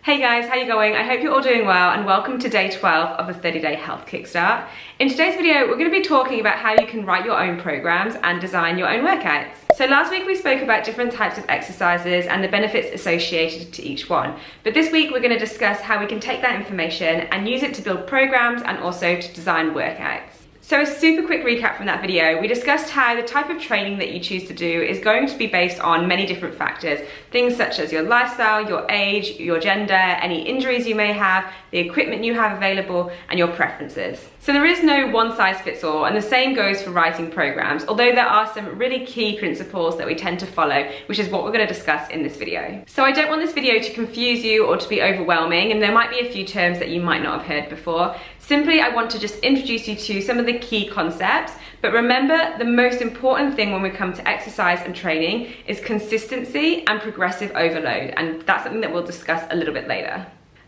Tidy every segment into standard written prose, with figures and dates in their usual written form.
Hey guys, how you going? I hope you're all doing well and welcome to day 12 of the 30-day health kickstart. In today's video, we're going to be talking about how you can write your own programs and design your own workouts. So last week we spoke about different types of exercises and the benefits associated to each one. But this week we're going to discuss how we can take that information and use it to build programs and also to design workouts. So a super quick recap from that video, we discussed how the type of training that you choose to do is going to be based on many different factors. Things such as your lifestyle, your age, your gender, any injuries you may have, the equipment you have available, and your preferences. So there is no one size fits all, and the same goes for writing programs, although there are some really key principles that we tend to follow, which is what we're going to discuss in this video. So I don't want this video to confuse you or to be overwhelming, and there might be a few terms that you might not have heard before. Simply, I want to just introduce you to some of the key concepts, but remember, the most important thing when we come to exercise and training is consistency and progressive overload, and that's something that we'll discuss a little bit later.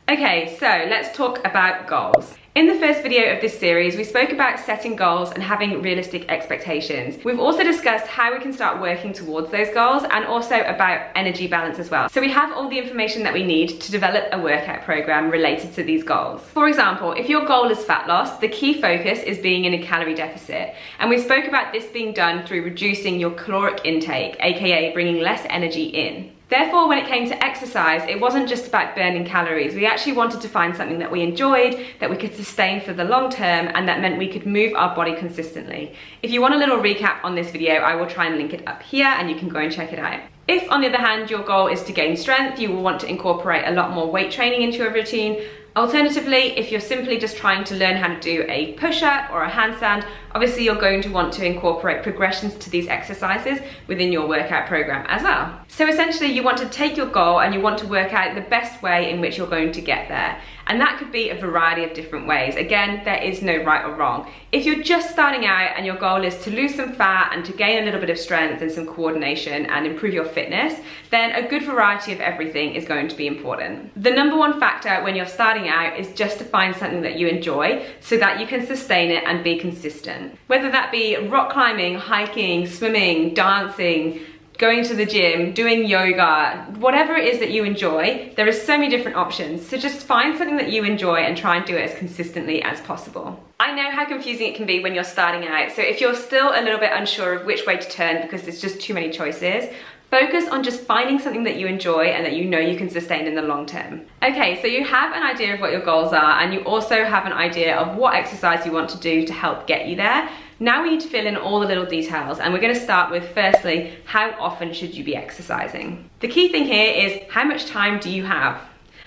Okay, so let's talk about goals. In the first video of this series, we spoke about setting goals and having realistic expectations. We've also discussed how we can start working towards those goals and also about energy balance as well. So we have all the information that we need to develop a workout program related to these goals. For example, if your goal is fat loss, the key focus is being in a calorie deficit. And we spoke about this being done through reducing your caloric intake, aka bringing less energy in. Therefore, when it came to exercise, it wasn't just about burning calories. We actually wanted to find something that we enjoyed, that we could sustain for the long term, and that meant we could move our body consistently. If you want a little recap on this video, I will try and link it up here and you can go and check it out. If, on the other hand, your goal is to gain strength, you will want to incorporate a lot more weight training into your routine. Alternatively, if you're simply just trying to learn how to do a push-up or a handstand, obviously you're going to want to incorporate progressions to these exercises within your workout program as well. So essentially, you want to take your goal and you want to work out the best way in which you're going to get there. And that could be a variety of different ways. Again, there is no right or wrong. If you're just starting out and your goal is to lose some fat and to gain a little bit of strength and some coordination and improve your fitness, then a good variety of everything is going to be important. The number one factor when you're starting out is just to find something that you enjoy so that you can sustain it and be consistent. Whether that be rock climbing, hiking, swimming, dancing, going to the gym, doing yoga, whatever it is that you enjoy, there are so many different options. So just find something that you enjoy and try and do it as consistently as possible. I know how confusing it can be when you're starting out, so if you're still a little bit unsure of which way to turn because there's just too many choices, focus on just finding something that you enjoy and that you know you can sustain in the long term. Okay, so you have an idea of what your goals are and you also have an idea of what exercise you want to do to help get you there. Now we need to fill in all the little details, and we're going to start with, firstly, how often should you be exercising? The key thing here is how much time do you have?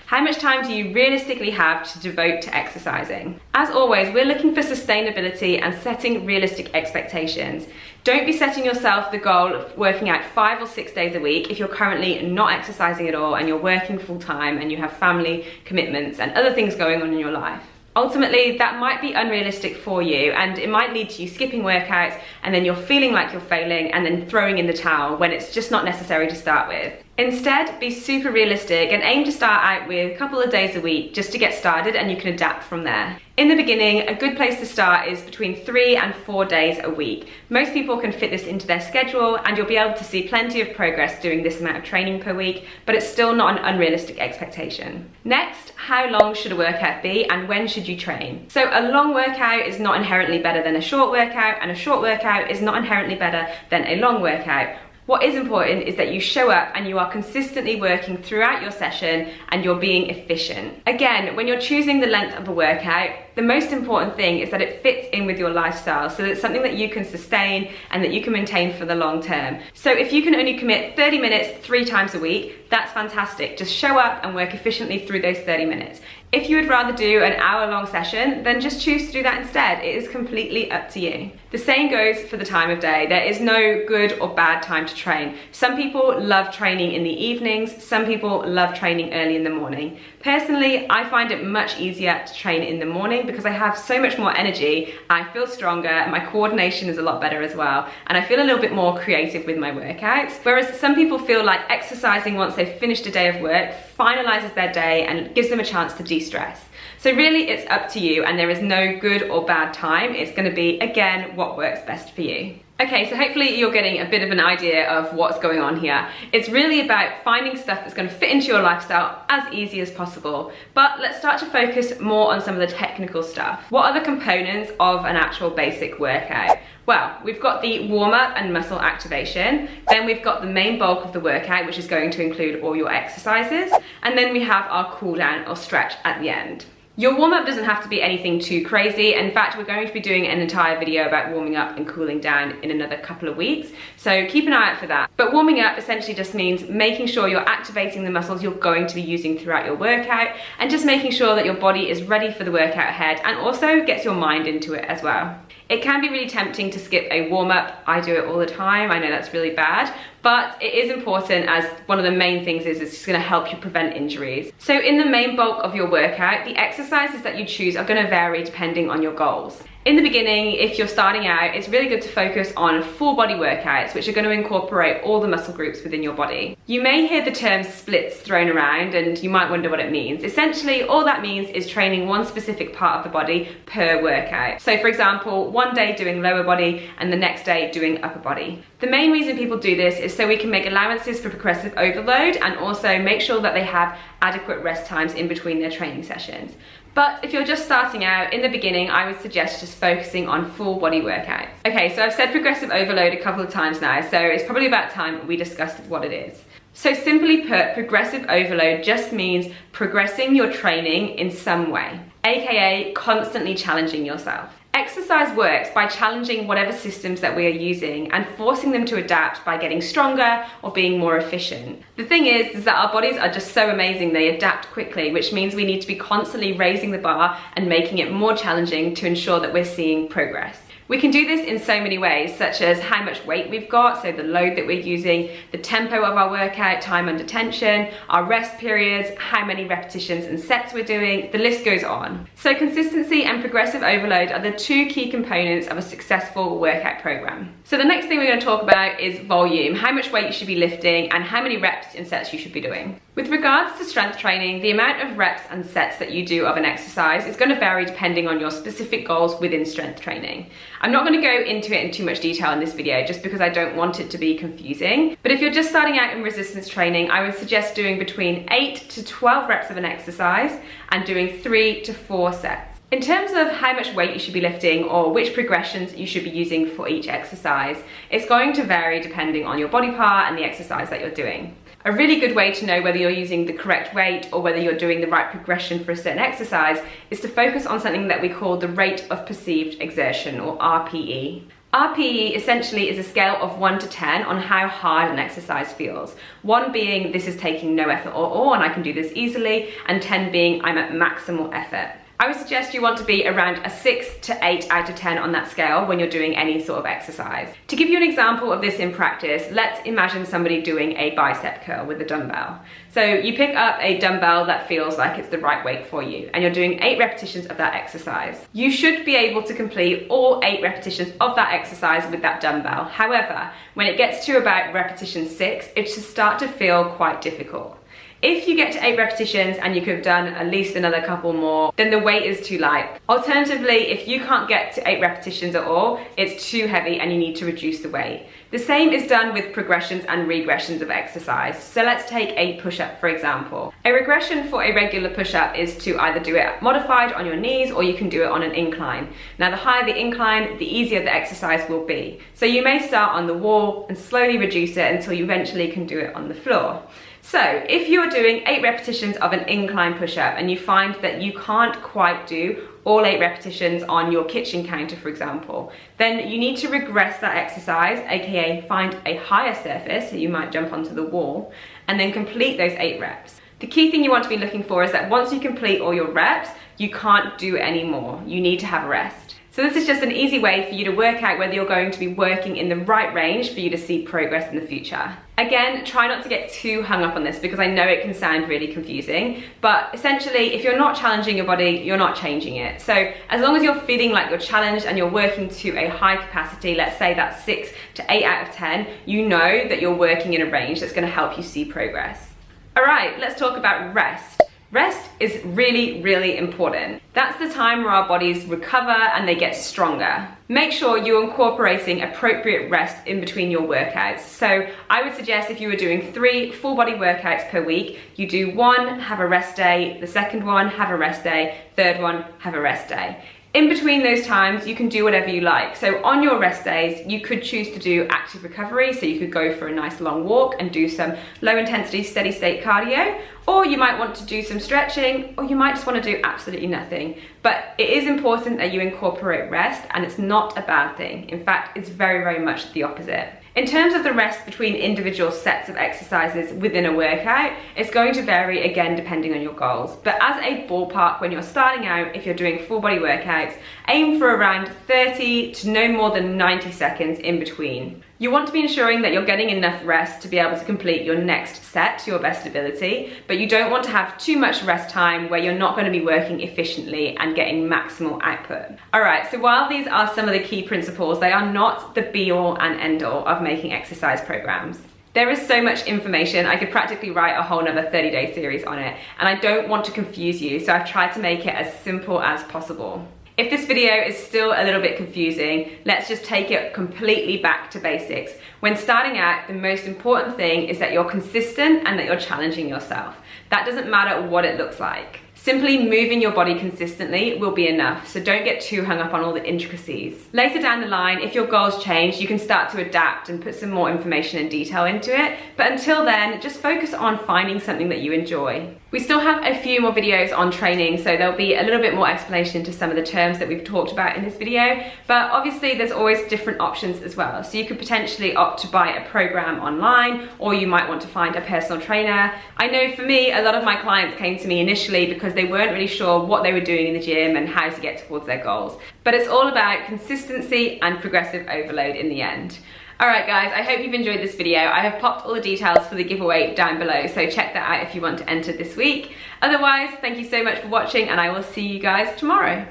How much time do you realistically have to devote to exercising? As always, we're looking for sustainability and setting realistic expectations. Don't be setting yourself the goal of working out 5 or 6 days a week if you're currently not exercising at all and you're working full time and you have family commitments and other things going on in your life. Ultimately, that might be unrealistic for you and it might lead to you skipping workouts and then you're feeling like you're failing and then throwing in the towel when it's just not necessary to start with. Instead, be super realistic and aim to start out with a couple of days a week just to get started, and you can adapt from there. In the beginning, a good place to start is between 3 and 4 days a week. Most people can fit this into their schedule and you'll be able to see plenty of progress doing this amount of training per week, but it's still not an unrealistic expectation. Next, how long should a workout be and when should you train? So a long workout is not inherently better than a short workout, and a short workout is not inherently better than a long workout. What is important is that you show up and you are consistently working throughout your session and you're being efficient. Again, when you're choosing the length of a workout, the most important thing is that it fits in with your lifestyle, so that it's something that you can sustain and that you can maintain for the long term. So if you can only commit 30 minutes 3 times a week, that's fantastic. Just show up and work efficiently through those 30 minutes. If you would rather do an hour-long session, then just choose to do that instead. It is completely up to you. The same goes for the time of day. There is no good or bad time to train. Some people love training in the evenings, some people love training early in the morning. Personally, I find it much easier to train in the morning because I have so much more energy, I feel stronger, my coordination is a lot better as well, and I feel a little bit more creative with my workouts. Whereas some people feel like exercising once they've finished a day of work finalizes their day and gives them a chance to de-stress. So really it's up to you and there is no good or bad time. It's going to be, again, what works best for you. Okay, so hopefully you're getting a bit of an idea of what's going on here. It's really about finding stuff that's going to fit into your lifestyle as easy as possible. But let's start to focus more on some of the technical stuff. What are the components of an actual basic workout? Well, we've got the warm-up and muscle activation, then we've got the main bulk of the workout, which is going to include all your exercises, and then we have our cool down or stretch at the end. Your warm-up doesn't have to be anything too crazy. In fact, we're going to be doing an entire video about warming up and cooling down in another couple of weeks, so keep an eye out for that. But warming up essentially just means making sure you're activating the muscles you're going to be using throughout your workout, and just making sure that your body is ready for the workout ahead and also gets your mind into it as well. It can be really tempting to skip a warm-up. I do it all the time. I know that's really bad, but it is important, as one of the main things is it's just gonna help you prevent injuries. So in the main bulk of your workout, the exercises that you choose are gonna vary depending on your goals. In the beginning, if you're starting out, it's really good to focus on full body workouts, which are going to incorporate all the muscle groups within your body. You may hear the term splits thrown around and you might wonder what it means. Essentially, all that means is training one specific part of the body per workout. So for example, one day doing lower body and the next day doing upper body. The main reason people do this is so we can make allowances for progressive overload and also make sure that they have adequate rest times in between their training sessions. But if you're just starting out, in the beginning, I would suggest just focusing on full body workouts. Okay, so I've said progressive overload a couple of times now, so it's probably about time we discussed what it is. So simply put, progressive overload just means progressing your training in some way, aka constantly challenging yourself. Exercise works by challenging whatever systems that we are using and forcing them to adapt by getting stronger or being more efficient. The thing is that our bodies are just so amazing, they adapt quickly, which means we need to be constantly raising the bar and making it more challenging to ensure that we're seeing progress. We can do this in so many ways, such as how much weight we've got, so the load that we're using, the tempo of our workout, time under tension, our rest periods, how many repetitions and sets we're doing, the list goes on. So consistency and progressive overload are the two key components of a successful workout program. So the next thing we're going to talk about is volume, how much weight you should be lifting and how many reps and sets you should be doing. With regards to strength training, the amount of reps and sets that you do of an exercise is going to vary depending on your specific goals within strength training. I'm not going to go into it in too much detail in this video just because I don't want it to be confusing. But if you're just starting out in resistance training, I would suggest doing between 8 to 12 reps of an exercise and doing 3 to 4 sets. In terms of how much weight you should be lifting or which progressions you should be using for each exercise, it's going to vary depending on your body part and the exercise that you're doing. A really good way to know whether you're using the correct weight or whether you're doing the right progression for a certain exercise is to focus on something that we call the rate of perceived exertion, or RPE. RPE essentially is a scale of 1 to 10 on how hard an exercise feels. 1 being this is taking no effort at all and I can do this easily, and 10 being I'm at maximal effort. I would suggest you want to be around a 6 to 8 out of 10 on that scale when you're doing any sort of exercise. To give you an example of this in practice, let's imagine somebody doing a bicep curl with a dumbbell. So you pick up a dumbbell that feels like it's the right weight for you and you're doing 8 repetitions of that exercise. You should be able to complete all 8 repetitions of that exercise with that dumbbell. However, when it gets to about repetition 6, it should start to feel quite difficult. If you get to 8 repetitions and you could have done at least another couple more, then the weight is too light. Alternatively, if you can't get to 8 repetitions at all, it's too heavy and you need to reduce the weight. The same is done with progressions and regressions of exercise. So let's take a push-up, for example. A regression for a regular push-up is to either do it modified on your knees or you can do it on an incline. Now, the higher the incline, the easier the exercise will be. So you may start on the wall and slowly reduce it until you eventually can do it on the floor. So if you're doing 8 repetitions of an incline push-up and you find that you can't quite do all 8 repetitions on your kitchen counter, for example, then you need to regress that exercise, aka find a higher surface, so you might jump onto the wall, and then complete those 8 reps. The key thing you want to be looking for is that once you complete all your reps, you can't do any more. You need to have a rest. So this is just an easy way for you to work out whether you're going to be working in the right range for you to see progress in the future. Again, try not to get too hung up on this because I know it can sound really confusing, but essentially if you're not challenging your body, you're not changing it. So as long as you're feeling like you're challenged and you're working to a high capacity, let's say that's 6 to 8 out of 10, you know that you're working in a range that's going to help you see progress. All right, let's talk about rest. Rest is really, really important. That's the time where our bodies recover and they get stronger. Make sure you're incorporating appropriate rest in between your workouts. So I would suggest if you were doing 3 full body workouts per week, you do 1, have a rest day, the second one, have a rest day, third one, have a rest day. In between those times, you can do whatever you like. So on your rest days, you could choose to do active recovery. So you could go for a nice long walk and do some low intensity, steady state cardio, or you might want to do some stretching, or you might just want to do absolutely nothing. But it is important that you incorporate rest, and it's not a bad thing. In fact, it's very, very much the opposite. In terms of the rest between individual sets of exercises within a workout, it's going to vary again depending on your goals. But as a ballpark, when you're starting out, if you're doing full body workouts, aim for around 30 to no more than 90 seconds in between. You want to be ensuring that you're getting enough rest to be able to complete your next set to your best ability, but you don't want to have too much rest time where you're not going to be working efficiently and getting maximal output. All right, so while these are some of the key principles, they are not the be all and end all of making exercise programs. There is so much information, I could practically write a whole nother 30-day series on it, and I don't want to confuse you, so I've tried to make it as simple as possible. If this video is still a little bit confusing, let's just take it completely back to basics. When starting out, the most important thing is that you're consistent and that you're challenging yourself. That doesn't matter what it looks like. Simply moving your body consistently will be enough, so don't get too hung up on all the intricacies. Later down the line, if your goals change, you can start to adapt and put some more information and detail into it, but until then, just focus on finding something that you enjoy. We still have a few more videos on training, so there'll be a little bit more explanation to some of the terms that we've talked about in this video, but obviously there's always different options as well. So you could potentially opt to buy a program online, or you might want to find a personal trainer. I know for me, a lot of my clients came to me initially because they weren't really sure what they were doing in the gym and how to get towards their goals. But it's all about consistency and progressive overload in the end. Alright guys, I hope you've enjoyed this video. I have popped all the details for the giveaway down below, so check that out if you want to enter this week. Otherwise, thank you so much for watching, and I will see you guys tomorrow.